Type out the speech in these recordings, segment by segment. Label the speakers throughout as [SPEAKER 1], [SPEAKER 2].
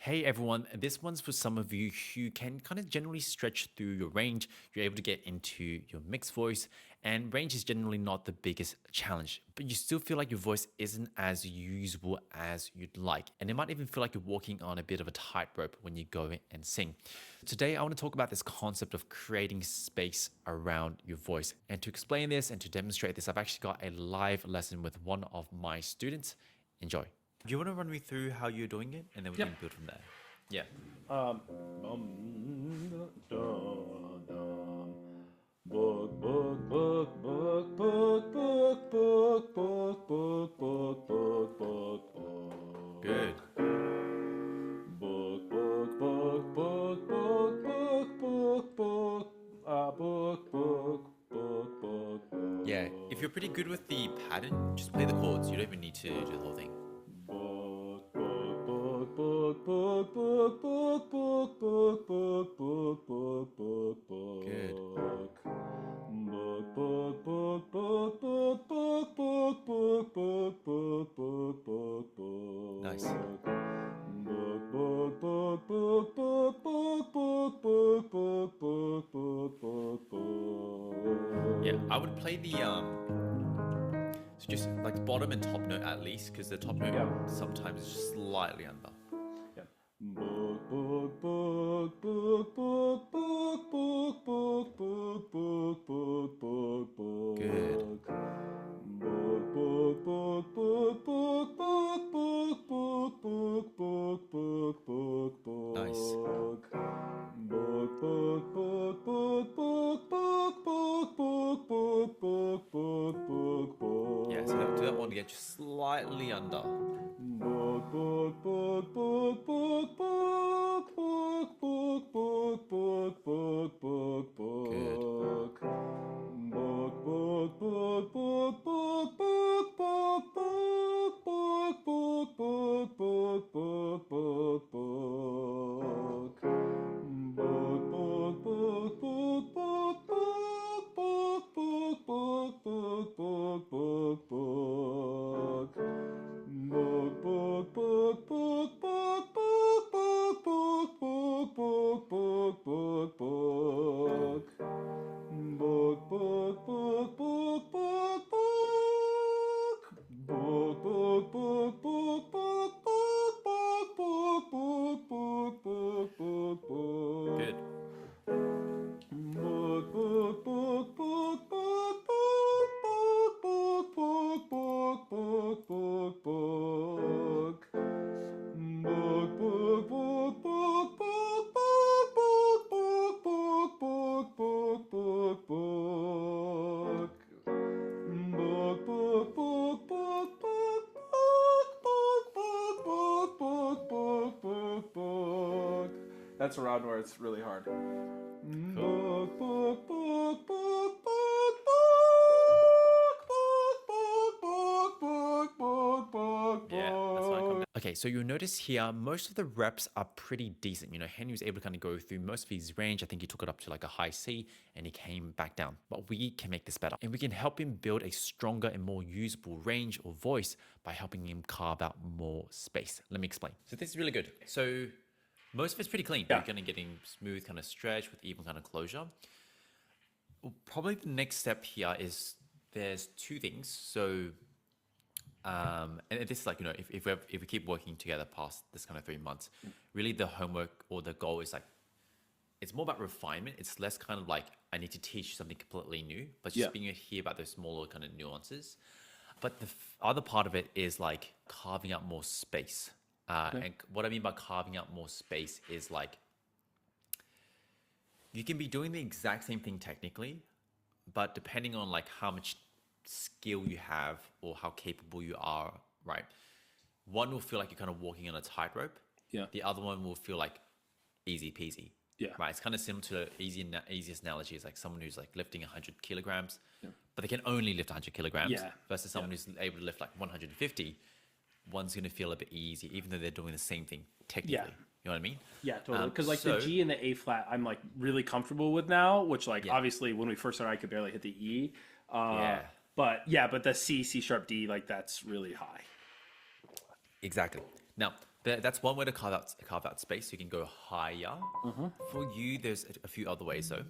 [SPEAKER 1] Hey everyone, this one's for some of you who can kind of generally stretch through your range. You're able to get into your mixed voice, and range is generally not the biggest challenge, but you still feel like your voice isn't as usable as you'd like. And it might even feel like you're walking on a bit of a tightrope when you go and sing. Today, I want to talk about this concept of creating space around your voice. And to explain this and to demonstrate this, I've actually got a live lesson with one of my students. Enjoy. Do you want to run me through how you're doing it, and then we can build from there? Yeah.
[SPEAKER 2] Book, book, book, book, book, book, book, book, book, book, book, book, book.
[SPEAKER 1] Good.
[SPEAKER 2] Book, book, book, book, book, book, book, book, book, book, book, book, book.
[SPEAKER 1] Yeah. If you're pretty good with the pattern, just play the chords. You don't even need to do the whole thing.
[SPEAKER 2] Book, book, book, book, book, book, book, book, book, book, book, book, book.
[SPEAKER 1] Good.
[SPEAKER 2] Book, book, book, book, book, book, book, book, book, book, book, book, book.
[SPEAKER 1] Nice.
[SPEAKER 2] Book, book, book, book, book, book, book, book, book, book, book, book, book.
[SPEAKER 1] Yeah, I would play the so just like bottom and top note at least, because the top note sometimes is just slightly under.
[SPEAKER 2] Yeah. Book, book, book, book, book, book, book, book, book, book, book, book, book.
[SPEAKER 1] Good.
[SPEAKER 2] Book, book, book, book, book, book, book, book, book, book, book, book, book.
[SPEAKER 1] Nice.
[SPEAKER 2] Book, book, book, book, book, book, book, book, book, book, book, book, book.
[SPEAKER 1] Yeah, so do that one again, just slightly under.
[SPEAKER 2] Book, book, book, book, book, book, book, book, book, book, book, book, book.
[SPEAKER 1] Good.
[SPEAKER 2] Book, book, book, book, book, book, book, book, book, book, book, book, book, book, book. Book, book, book, book, book, book, book, book, book, book, book, book. Book, book, book, book, book, book, book, book, book, book, book, book. Book, book, book, book, book, book. Book, book, book, book, book, book, book, book, book, book, book, book, book.
[SPEAKER 1] Good.
[SPEAKER 2] Book, book, book, book, book, book, book, book, book, book, book, book. Book, book, book, book, book, book, book, book, book, book, book, book. Book, book, book, book, book, book, book, book, book, book, book. That's around where it's really hard. Book, book, book, book, book, book, book, book, book, book,
[SPEAKER 1] Yeah, that's fine. Okay, so you'll notice here, most of the reps are pretty decent. You know, Henry was able to kind of go through most of his range. I think he took it up to like a high C and he came back down. But we can make this better. And we can help him build a stronger and more usable range or voice by helping him carve out more space. Let me explain. So this is really good. So most of it's pretty clean.
[SPEAKER 2] Yeah.
[SPEAKER 1] You're going to get him smooth kind of stretch with even kind of closure. Probably the next step here is there's two things. So and this is like, you know, if we keep working together past this kind of 3 months, really the homework or the goal is like, it's more about refinement. It's less kind of like, I need to teach you something completely new, but just being able to hear about those smaller kind of nuances. But the other part of it is like carving out more space. And what I mean by carving out more space is like, you can be doing the exact same thing technically, but depending on like how much skill you have or how capable you are, right? One will feel like you're kind of walking on a tightrope.
[SPEAKER 2] Yeah.
[SPEAKER 1] The other one will feel like easy peasy.
[SPEAKER 2] Yeah.
[SPEAKER 1] Right. It's kind of similar to the easiest analogy is like someone who's like lifting 100 kilograms, but they can only lift 100 kilograms versus someone who's able to lift like 150. One's going to feel a bit easy, even though they're doing the same thing technically.
[SPEAKER 2] Yeah.
[SPEAKER 1] You know what I mean?
[SPEAKER 2] Yeah, totally. Because like
[SPEAKER 1] so-
[SPEAKER 2] the G and the A flat, I'm like really comfortable with now. Which like obviously when we first started, I could barely hit the E. But the C, C sharp, D, like that's really high.
[SPEAKER 1] Exactly. Now, That's one way to carve out space. So you can go higher. For you, there's a few other ways though.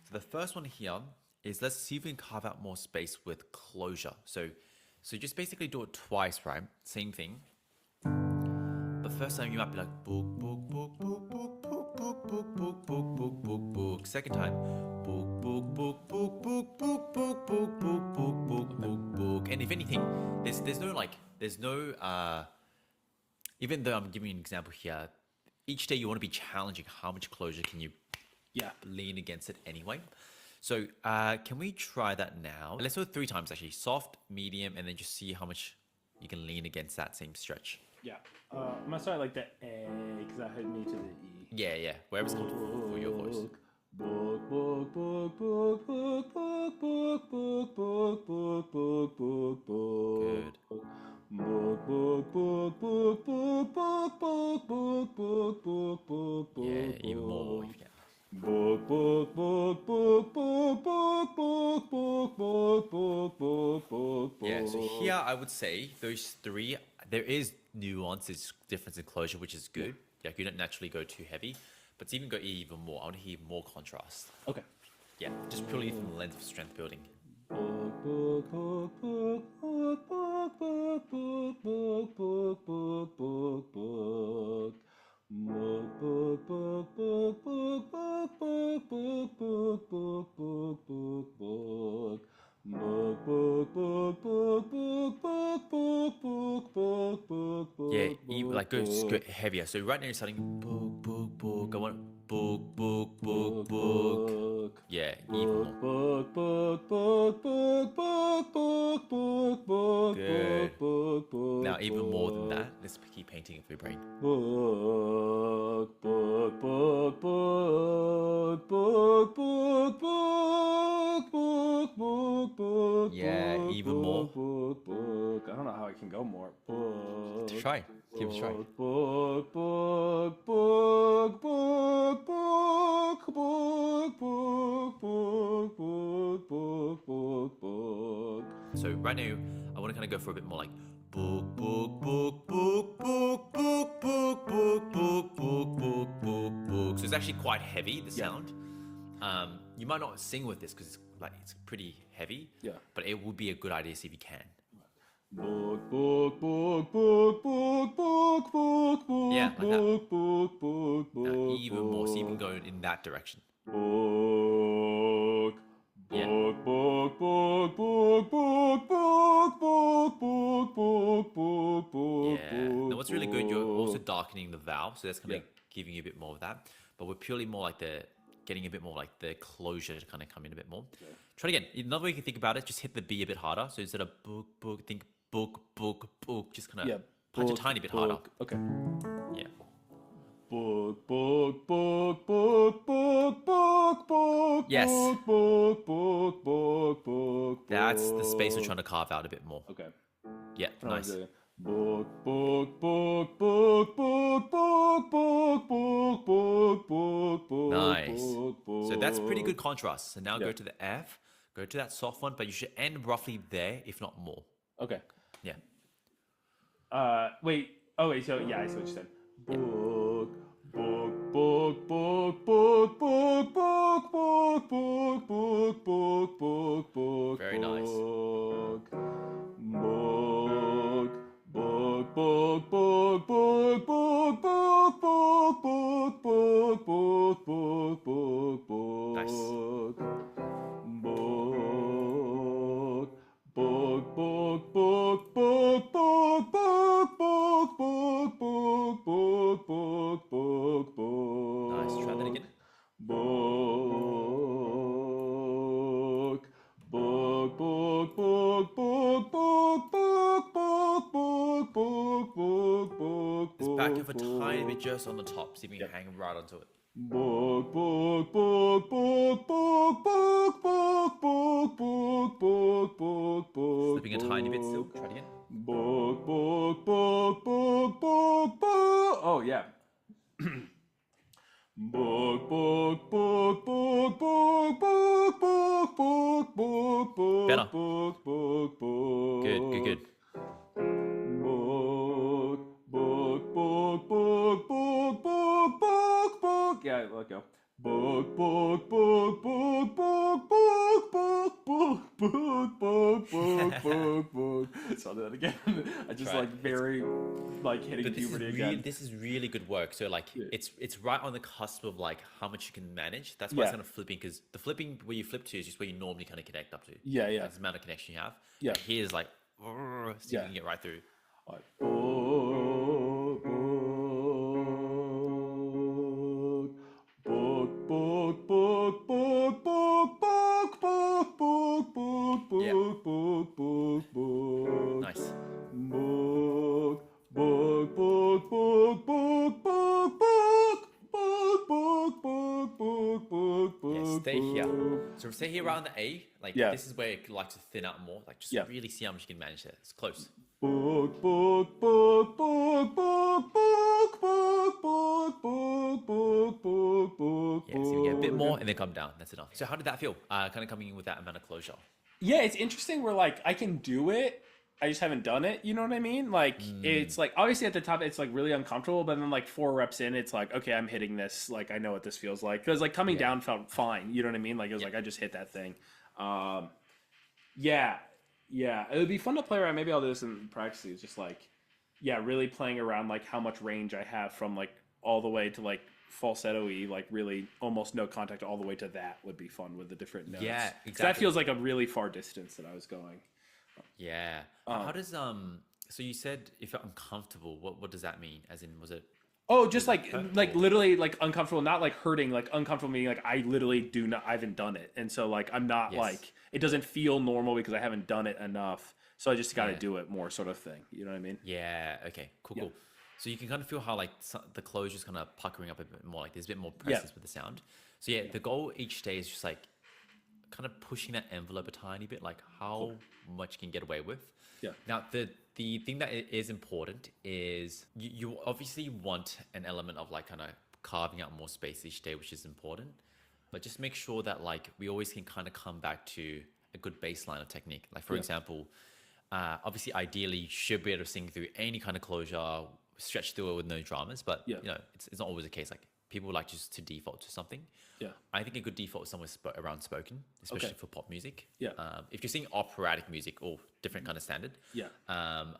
[SPEAKER 1] So the first one here is let's see if we can carve out more space with closure. So just basically do it twice, right? Same thing. But first time you might be like book, book, book, book, book, book, book, book, book, book, book, book, book. Second time, book, book, book, book, book, book, book, book, book, book, book, book, book. And if anything, there's no even though I'm giving you an example here, each day you want to be challenging how much closure can you lean against it anyway. So can we try that now? Let's do it 3 times actually. Soft, medium, and then just see how much you can lean against that same stretch.
[SPEAKER 2] Yeah. I'm gonna start like the A because that hit me to the E.
[SPEAKER 1] Yeah. Wherever's comfortable for your voice.
[SPEAKER 2] Book, book, book, book, book, book, book, book, book, book, book, book, book.
[SPEAKER 1] Good.
[SPEAKER 2] Book, book, book, book, book, book, book, book, book, book, book,
[SPEAKER 1] Yeah,
[SPEAKER 2] book,
[SPEAKER 1] even more
[SPEAKER 2] book.
[SPEAKER 1] if you can.
[SPEAKER 2] Book, book, book, book, book, book, book, book, book, book, book, book,
[SPEAKER 1] Yeah, so here
[SPEAKER 2] book.
[SPEAKER 1] I would say those 3, there is nuances, difference in closure, which is good. Like you don't naturally go too heavy, but to even go even more, I want to hear more contrast.
[SPEAKER 2] Okay.
[SPEAKER 1] Yeah, just purely from the lens of strength building.
[SPEAKER 2] Book, book, book, book, book, book, book, book, book, book, book, book, book. Book, book, book, book, book, book, book, book, book, book, book, book, book. Book, book, book, book, book, book, book, book, book, book,
[SPEAKER 1] Yeah,
[SPEAKER 2] book,
[SPEAKER 1] even, like
[SPEAKER 2] book,
[SPEAKER 1] just go
[SPEAKER 2] book.
[SPEAKER 1] heavier. So right now you're starting book, book, book. I want book, book, book,
[SPEAKER 2] Book,
[SPEAKER 1] book.
[SPEAKER 2] book.
[SPEAKER 1] Yeah, even more.
[SPEAKER 2] Book, book, book, book, book, book, book, book, book,
[SPEAKER 1] Good.
[SPEAKER 2] book, book,
[SPEAKER 1] Now
[SPEAKER 2] book,
[SPEAKER 1] even more than
[SPEAKER 2] book.
[SPEAKER 1] that, let's keep painting it for your brain.
[SPEAKER 2] Book, book, book, book, book, book, book, book, book, book,
[SPEAKER 1] Yeah,
[SPEAKER 2] book,
[SPEAKER 1] even more.
[SPEAKER 2] book, book, book. I don't know how I can go more. Book,
[SPEAKER 1] Try. Give it a try.
[SPEAKER 2] book, book, book, book, book, book, book, book, book, book, book, book, book.
[SPEAKER 1] So right now, I want to kind of go for a bit more like book, book, book, book, book, book, book, book, book, book, book, book, book. So it's actually quite heavy, the
[SPEAKER 2] Yeah.
[SPEAKER 1] sound. You might not sing with this because it's pretty heavy.
[SPEAKER 2] Yeah.
[SPEAKER 1] But it would be a good idea to see if you can.
[SPEAKER 2] Book, book, book, book, book, book, book,
[SPEAKER 1] Yeah,
[SPEAKER 2] book,
[SPEAKER 1] like that.
[SPEAKER 2] book, book, book,
[SPEAKER 1] Now
[SPEAKER 2] book,
[SPEAKER 1] even more. So even
[SPEAKER 2] book.
[SPEAKER 1] going in that direction.
[SPEAKER 2] Book,
[SPEAKER 1] Yeah.
[SPEAKER 2] book, book, book, book, book, book, book, book, book, book, book,
[SPEAKER 1] Yeah. Now what's really good, you're also
[SPEAKER 2] book.
[SPEAKER 1] darkening the vowel, so that's kind
[SPEAKER 2] Yeah.
[SPEAKER 1] of giving you a bit more of that. But we're purely more like getting a bit more like the closure to kind of come in a bit more. Try it again. Another way you can think about it, just hit the B a bit harder. So instead of book, book, think book, book, book. Just kind of
[SPEAKER 2] Yeah.
[SPEAKER 1] punch a
[SPEAKER 2] Book,
[SPEAKER 1] tiny bit harder.
[SPEAKER 2] book. Okay.
[SPEAKER 1] Yeah.
[SPEAKER 2] Book, book, book, book, book, book, book,
[SPEAKER 1] Yes.
[SPEAKER 2] book, book, book, book, book,
[SPEAKER 1] That's the space we're
[SPEAKER 2] book.
[SPEAKER 1] trying to carve out a bit more.
[SPEAKER 2] Okay.
[SPEAKER 1] Yeah, nice.
[SPEAKER 2] Book, book, book, book, book, book, book, book, book, book, book,
[SPEAKER 1] Nice.
[SPEAKER 2] book,
[SPEAKER 1] So that's pretty good
[SPEAKER 2] book.
[SPEAKER 1] contrast. So now
[SPEAKER 2] Yeah.
[SPEAKER 1] go to the F, go to that soft one, but you should end roughly there, if not more.
[SPEAKER 2] Okay.
[SPEAKER 1] Yeah.
[SPEAKER 2] Wait. Oh, wait. So yeah, I see what you said.
[SPEAKER 1] Yeah.
[SPEAKER 2] Book, book, book, book, book, book, book, book, book, book, book, book, book,
[SPEAKER 1] Very nice.
[SPEAKER 2] book. Book, book, book, book, book, book, book, book, book, book, book, book, book,
[SPEAKER 1] Nice.
[SPEAKER 2] book. Book, book, book, book, book, book, book, book, book, book, book, book, book,
[SPEAKER 1] Nice. Try that
[SPEAKER 2] book.
[SPEAKER 1] again.
[SPEAKER 2] Book, book, book, book, book, book, book, book, book, book, book, book,
[SPEAKER 1] Let's back
[SPEAKER 2] book,
[SPEAKER 1] up a tiny bit
[SPEAKER 2] book.
[SPEAKER 1] just on the top, see if we can
[SPEAKER 2] Yep.
[SPEAKER 1] hang right onto it.
[SPEAKER 2] Book, book, book, book, book, book, book, book, book, book, book, book,
[SPEAKER 1] Slipping a tiny bit still.
[SPEAKER 2] book.
[SPEAKER 1] Try it again.
[SPEAKER 2] Book, book, book, book, book, book. Oh yeah. Book, book, book, book, book, book, book, book, book,
[SPEAKER 1] Better.
[SPEAKER 2] book, book, book,
[SPEAKER 1] Good, good,
[SPEAKER 2] book.
[SPEAKER 1] good.
[SPEAKER 2] Book, book, book, book, book. Yeah, let go. Book, book, book, book, book, book, book, book, book, book, book, book, book. So I'll do that again. I just
[SPEAKER 1] Right.
[SPEAKER 2] like very like hitting
[SPEAKER 1] But
[SPEAKER 2] puberty again.
[SPEAKER 1] this is really good work. So like
[SPEAKER 2] Yeah.
[SPEAKER 1] it's right on the cusp of like how much you can manage. That's why it's
[SPEAKER 2] Yeah.
[SPEAKER 1] kind of flipping because the flipping where you flip to is just where you normally kind of connect up to.
[SPEAKER 2] Yeah. Yeah.
[SPEAKER 1] That's the amount of connection you have.
[SPEAKER 2] Yeah.
[SPEAKER 1] But here's like so you
[SPEAKER 2] Yeah.
[SPEAKER 1] can get right through.
[SPEAKER 2] Alright. Book, book, book, book, book, book, book, book, book, book,
[SPEAKER 1] Yeah.
[SPEAKER 2] book, book, book, book.
[SPEAKER 1] Nice.
[SPEAKER 2] Book, book, book, book, book, book, book, book, book, book, book, book,
[SPEAKER 1] Yeah,
[SPEAKER 2] book,
[SPEAKER 1] stay here.
[SPEAKER 2] book.
[SPEAKER 1] So stay here around the A. Like
[SPEAKER 2] Yeah,
[SPEAKER 1] this is where it likes to thin out more. Like just
[SPEAKER 2] yeah.
[SPEAKER 1] really see how much you can manage there. It's close.
[SPEAKER 2] Book, book, book, book, book, book, book, book, book, book, book, book,
[SPEAKER 1] Yeah, so you get a bit
[SPEAKER 2] book.
[SPEAKER 1] more and then come down. That's enough. So how did that feel? Kind of coming in with that amount of closure.
[SPEAKER 2] Yeah, it's interesting where like I can do it. I just haven't done it. You know what I mean? Like it's like obviously at the top it's like really uncomfortable, but then like 4 reps in, it's like okay, I'm hitting this. Like I know what this feels like because like coming
[SPEAKER 1] Yeah.
[SPEAKER 2] down felt fine. You know what I mean? Like it was like I just hit that thing. Yeah, yeah. It would be fun to play around. Maybe I'll do this in practice. It's just like yeah, really playing around like how much range I have from like all the way to like falsetto-y, like really almost no contact all the way to that would be fun with the different notes.
[SPEAKER 1] Yeah,
[SPEAKER 2] 'Cause that
[SPEAKER 1] exactly.
[SPEAKER 2] feels like a really far distance that I was going.
[SPEAKER 1] Yeah. How does so you said if you're uncomfortable, what does that mean? As in was it
[SPEAKER 2] Oh, just like
[SPEAKER 1] hurt
[SPEAKER 2] like
[SPEAKER 1] or-
[SPEAKER 2] literally like uncomfortable, not like hurting, like uncomfortable meaning like I literally do not I haven't done it. And so like I'm not
[SPEAKER 1] Yes.
[SPEAKER 2] like it doesn't feel normal because I haven't done it enough. So I just got to
[SPEAKER 1] Yeah.
[SPEAKER 2] do it more sort of thing. You know what I mean?
[SPEAKER 1] Yeah, okay. Cool,
[SPEAKER 2] Yeah.
[SPEAKER 1] cool. So you can kind of feel how like the closure's kind of puckering up a bit more, like there's a bit more presence with the sound. So yeah, the goal each day is just like kind of pushing that envelope a tiny bit, like how much you can get away with.
[SPEAKER 2] Yeah.
[SPEAKER 1] Now, the thing that is important is you obviously want an element of like kind of carving out more space each day, which is important. But just make sure that like we always can kind of come back to a good baseline of technique. Like for example, obviously ideally you should be able to sing through any kind of closure, stretch through it with no dramas. But
[SPEAKER 2] Yeah.
[SPEAKER 1] you know, it's not always the case. Like people like just to default to something.
[SPEAKER 2] Yeah.
[SPEAKER 1] I think a good default is somewhere around spoken, especially
[SPEAKER 2] Okay.
[SPEAKER 1] for pop music.
[SPEAKER 2] Yeah.
[SPEAKER 1] If you're singing operatic music or different kind of standard.
[SPEAKER 2] Yeah.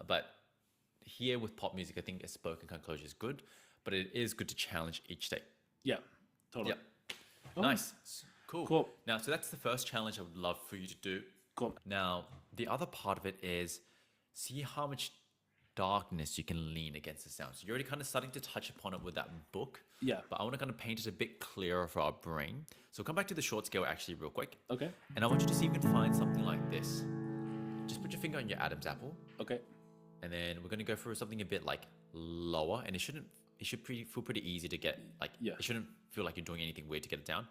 [SPEAKER 1] But here with pop music, I think a spoken kind of closure is good, but it is good to challenge each day.
[SPEAKER 2] Yeah. Totally.
[SPEAKER 1] Yep. Nice. Cool.
[SPEAKER 2] Cool.
[SPEAKER 1] Now, so that's the first challenge I would love for you to do.
[SPEAKER 2] Cool.
[SPEAKER 1] Now, the other part of it is see how much darkness you can lean against the sound. So you're already kind of starting to touch upon it with that book.
[SPEAKER 2] Yeah.
[SPEAKER 1] But I want to kind of paint it a bit clearer for our brain. So come back to the short scale actually real quick.
[SPEAKER 2] Okay.
[SPEAKER 1] And I want you to see if you can find something like this. Just put your finger on your Adam's apple.
[SPEAKER 2] Okay.
[SPEAKER 1] And then we're going to go through something a bit like lower. And it should feel pretty easy to get. Like,
[SPEAKER 2] Yeah.
[SPEAKER 1] it shouldn't feel like you're doing anything weird to get it down.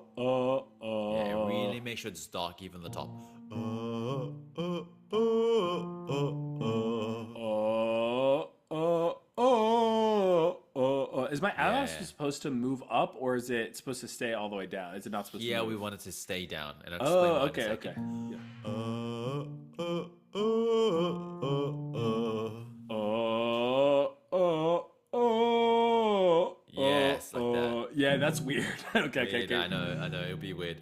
[SPEAKER 1] Yeah, really make sure it's dark even on the top.
[SPEAKER 2] Is my Adam's
[SPEAKER 1] Yeah.
[SPEAKER 2] supposed to move up or is it supposed to stay all the way down? Is it not supposed to
[SPEAKER 1] Yeah,
[SPEAKER 2] move?
[SPEAKER 1] we want it to stay down. And I'll explain
[SPEAKER 2] Oh,
[SPEAKER 1] why in a
[SPEAKER 2] okay, okay.
[SPEAKER 1] second.
[SPEAKER 2] Yeah.
[SPEAKER 1] Yes, like that.
[SPEAKER 2] Yeah, that's weird. Okay, okay,
[SPEAKER 1] Weird,
[SPEAKER 2] okay.
[SPEAKER 1] I know, it'll be weird.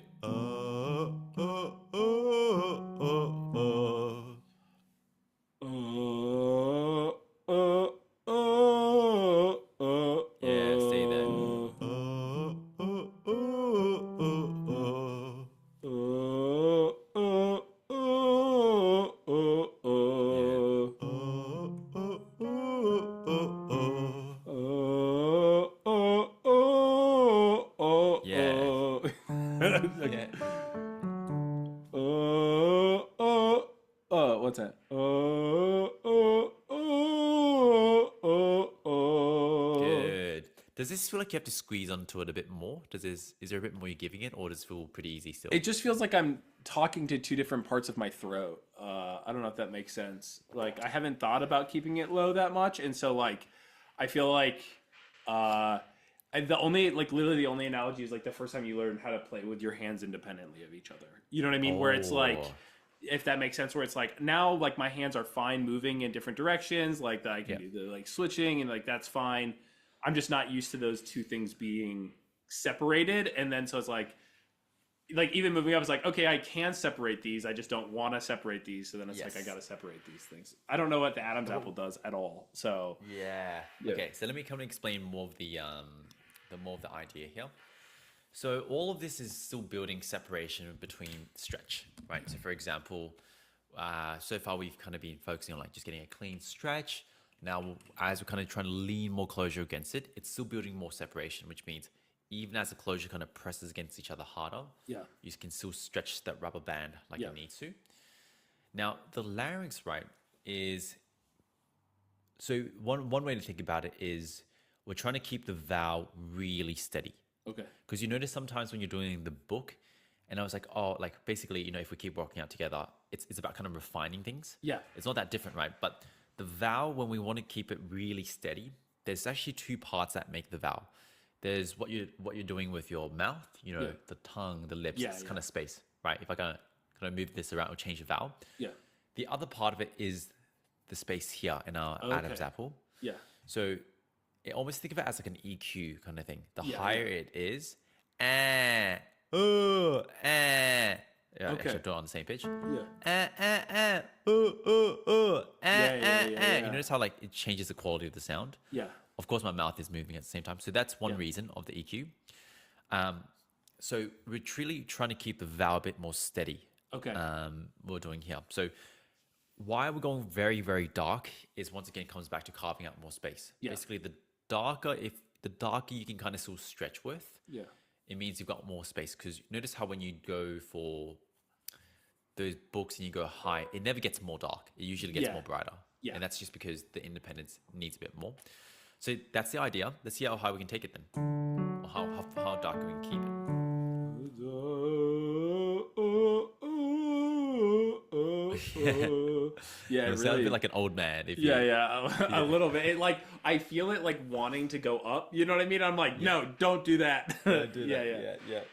[SPEAKER 1] Yeah, stay there. Yeah. Yeah.
[SPEAKER 2] What's that?
[SPEAKER 1] Good. Does this feel like you have to squeeze onto it a bit more? Is there a bit more you're giving it, or does it feel pretty easy still?
[SPEAKER 2] It just feels like I'm talking to two different parts of my throat. I don't know if that makes sense. Like I haven't thought about keeping it low that much, and so like I feel like literally the only analogy is like the first time you learn how to play with your hands independently of each other. You know what I mean? Where it's like,
[SPEAKER 1] Oh,
[SPEAKER 2] if that makes sense, where it's like now like my hands are fine moving in different directions, like I can
[SPEAKER 1] yeah.
[SPEAKER 2] do the like switching and like that's fine. I'm just not used to those two things being separated, and then so it's like even moving up is like okay, I can separate these, I just don't want to separate these, so then it's like I
[SPEAKER 1] Yes.
[SPEAKER 2] gotta separate these things. I don't know what the Adam's apple does at all, so
[SPEAKER 1] Yeah.
[SPEAKER 2] yeah.
[SPEAKER 1] Okay, so let me come and explain more of the more of the idea here. So all of this is still building separation between stretch, right? So for example, so far we've kind of been focusing on like just getting a clean stretch. Now, as we're kind of trying to lean more closure against it, it's still building more separation, which means even as the closure kind of presses against each other harder,
[SPEAKER 2] Yeah.
[SPEAKER 1] you can still stretch that rubber band like
[SPEAKER 2] Yeah.
[SPEAKER 1] it needs to. Now, the larynx, right, is so one way to think about it is we're trying to keep the vowel really steady.
[SPEAKER 2] Okay.
[SPEAKER 1] Because you notice sometimes when you're doing the book, and I was like, oh, like basically, if we keep working out together, it's about kind of refining things.
[SPEAKER 2] Yeah.
[SPEAKER 1] It's not that different, right? But the vowel, when we want to keep it really steady, there's actually two parts that make the vowel. There's what you're doing with your mouth,
[SPEAKER 2] Yeah.
[SPEAKER 1] the tongue, the lips,
[SPEAKER 2] Yeah,
[SPEAKER 1] it's
[SPEAKER 2] yeah.
[SPEAKER 1] kind of space, right? If I kind of move this around or change the vowel.
[SPEAKER 2] Yeah.
[SPEAKER 1] The other part of it is the space here in our Adam's
[SPEAKER 2] Okay.
[SPEAKER 1] apple.
[SPEAKER 2] Yeah.
[SPEAKER 1] So almost think of it as like an EQ kind of thing. The
[SPEAKER 2] Yeah,
[SPEAKER 1] higher
[SPEAKER 2] yeah.
[SPEAKER 1] it is, oh, Yeah,
[SPEAKER 2] Okay.
[SPEAKER 1] actually, do it on the same pitch.
[SPEAKER 2] Yeah. Yeah,
[SPEAKER 1] You
[SPEAKER 2] yeah.
[SPEAKER 1] notice how like it changes the quality of the sound.
[SPEAKER 2] Yeah.
[SPEAKER 1] Of course, my mouth is moving at the same time, so that's one
[SPEAKER 2] Yeah.
[SPEAKER 1] reason of the EQ. So we're really trying to keep the vowel a bit more steady.
[SPEAKER 2] Okay.
[SPEAKER 1] We're doing here. So why we're going very, very dark is once again comes back to carving out more space.
[SPEAKER 2] Yeah.
[SPEAKER 1] Basically, the darker you can kind of still stretch with,
[SPEAKER 2] Yeah.
[SPEAKER 1] it means you've got more space. Because notice how when you go for those books and you go high, it never gets more dark. It usually gets
[SPEAKER 2] Yeah.
[SPEAKER 1] more brighter.
[SPEAKER 2] Yeah.
[SPEAKER 1] And that's just because the independence needs a bit more. So that's the idea. Let's see how high we can take it then, or how dark we can keep it.
[SPEAKER 2] Yeah,
[SPEAKER 1] It
[SPEAKER 2] it
[SPEAKER 1] sounds a
[SPEAKER 2] really.
[SPEAKER 1] bit like an old man. If
[SPEAKER 2] Yeah,
[SPEAKER 1] you,
[SPEAKER 2] yeah, a little bit. It, like I feel it like wanting to go up. You know what I mean? I'm like, no, don't do that.
[SPEAKER 1] yeah.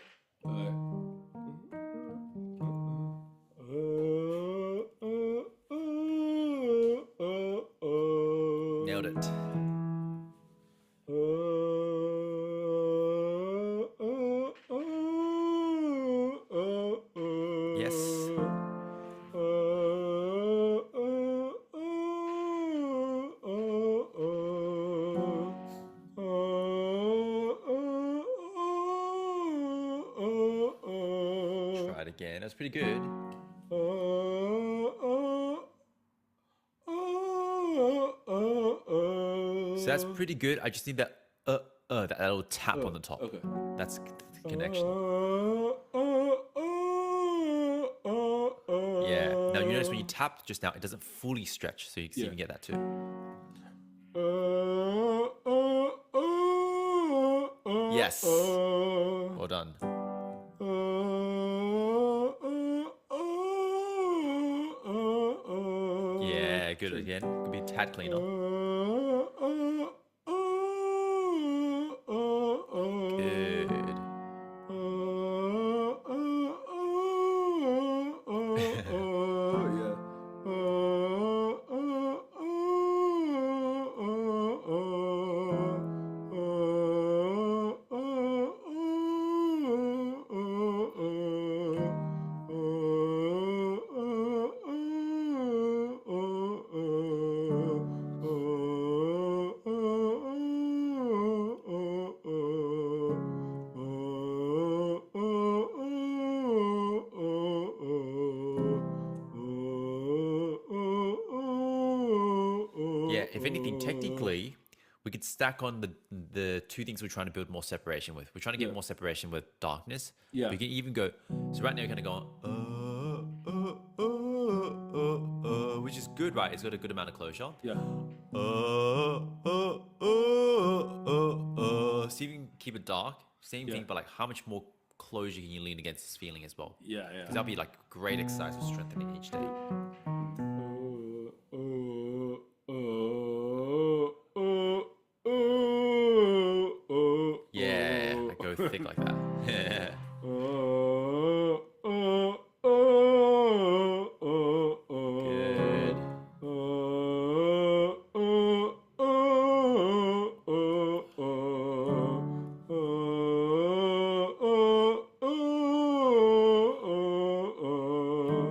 [SPEAKER 1] Nailed it. Yes. Try it again. That's pretty good. So that's pretty good. I just need that little tap on the top.
[SPEAKER 2] Okay.
[SPEAKER 1] That's the connection. Yeah. Now you notice when you tapped just now, it doesn't fully stretch, so you can
[SPEAKER 2] Yeah.
[SPEAKER 1] even get that too. Yes. Well done. Yeah, good again. Could be a tad cleaner. Good. Yeah, if anything, technically, we could stack on the two things we're trying to build more separation with. We're trying to get
[SPEAKER 2] Yeah.
[SPEAKER 1] more separation with darkness.
[SPEAKER 2] Yeah.
[SPEAKER 1] We can even go. So right now, you're kind of going, which is good, right? It's got a good amount of closure.
[SPEAKER 2] Yeah.
[SPEAKER 1] So you can keep it dark. Same
[SPEAKER 2] Yeah.
[SPEAKER 1] thing, but like how much more closure can you lean against this feeling as well?
[SPEAKER 2] Yeah.
[SPEAKER 1] Because that'll be like great exercise for strengthening each day.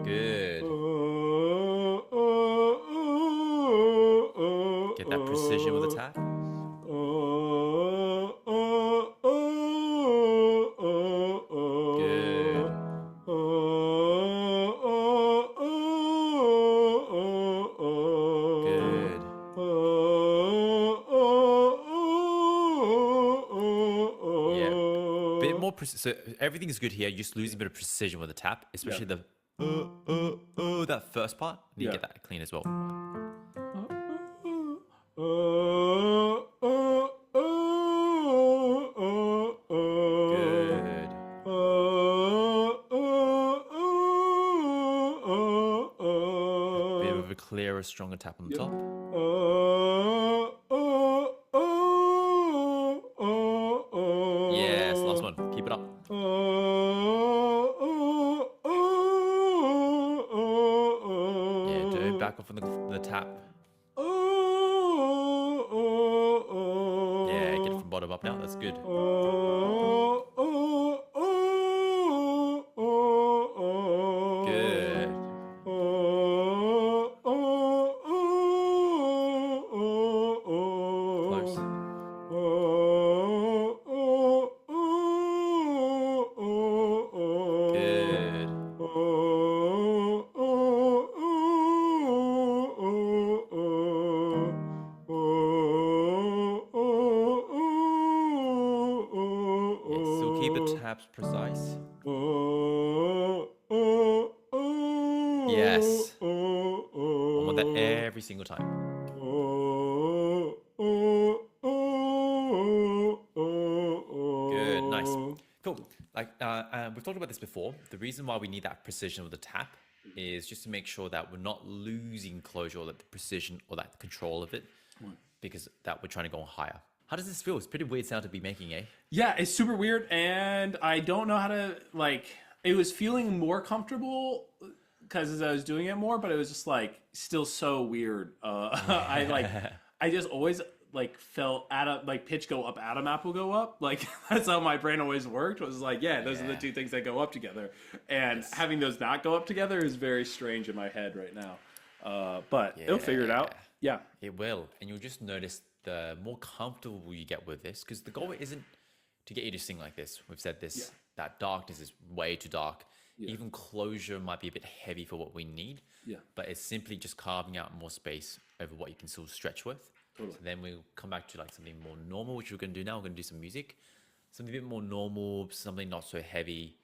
[SPEAKER 1] Good. Get that precision with the tap. Good. Good. Yeah. Bit more so everything is good here. You're just losing a bit of precision with the tap, especially the that first part. You need to get that clean as well. Good. Bit of a clearer, stronger tap on the top. Yes, last one. Keep it up. Yeah, don't back off on the tap. Yeah, get it from bottom up now. That's good. Good. Close. Good. Yeah, still keep the taps precise. Yes. I want that every single time. Good, nice. Cool. Like we've talked about this before. The reason why we need that precision with the tap is just to make sure that we're not losing closure or that the precision or that control of it, because that we're trying to go higher. How does this feel? It's a pretty weird sound to be making, eh?
[SPEAKER 2] Yeah, it's super weird, and I don't know how to like. It was feeling more comfortable because as I was doing it more, but it was just like still so weird. I just always like felt like pitch go up, atom map will go up. Like that's how my brain always worked. Was like, yeah, those are the two things that go up together, and having those not go up together is very strange in my head right now. But it'll figure it out. Yeah,
[SPEAKER 1] it will, and you'll just notice the more comfortable you get with this, because the goal isn't to get you to sing like this. We've said this, that darkness is way too dark. Even closure might be a bit heavy for what we need. But it's simply just carving out more space over what you can still stretch with. So then we'll come back to like something more normal, which we're going to do now. We're going to do some music, something a bit more normal, something not so heavy.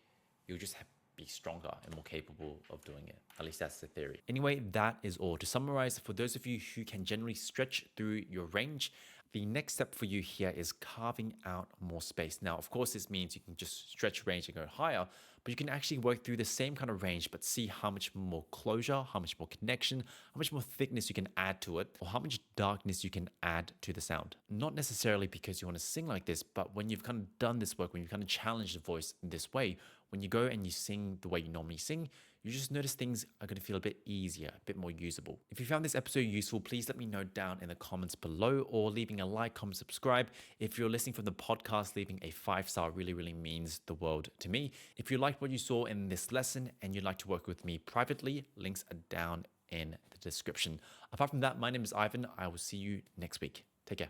[SPEAKER 1] You'll just be stronger and more capable of doing it. At least that's the theory. Anyway, that is all. To summarize, for those of you who can generally stretch through your range, the next step for you here is carving out more space. Now, of course, this means you can just stretch your range and go higher, but you can actually work through the same kind of range, but see how much more closure, how much more connection, how much more thickness you can add to it, or how much darkness you can add to the sound. Not necessarily because you want to sing like this, but when you've kind of done this work, when you've kind of challenged the voice in this way, when you go and you sing the way you normally sing, you just notice things are going to feel a bit easier, a bit more usable. If you found this episode useful, please let me know down in the comments below, or leaving a like, comment, subscribe. If you're listening from the podcast, leaving a 5-star really, really means the world to me. If you liked what you saw in this lesson and you'd like to work with me privately, links are down in the description. Apart from that, my name is Ivan. I will see you next week. Take care.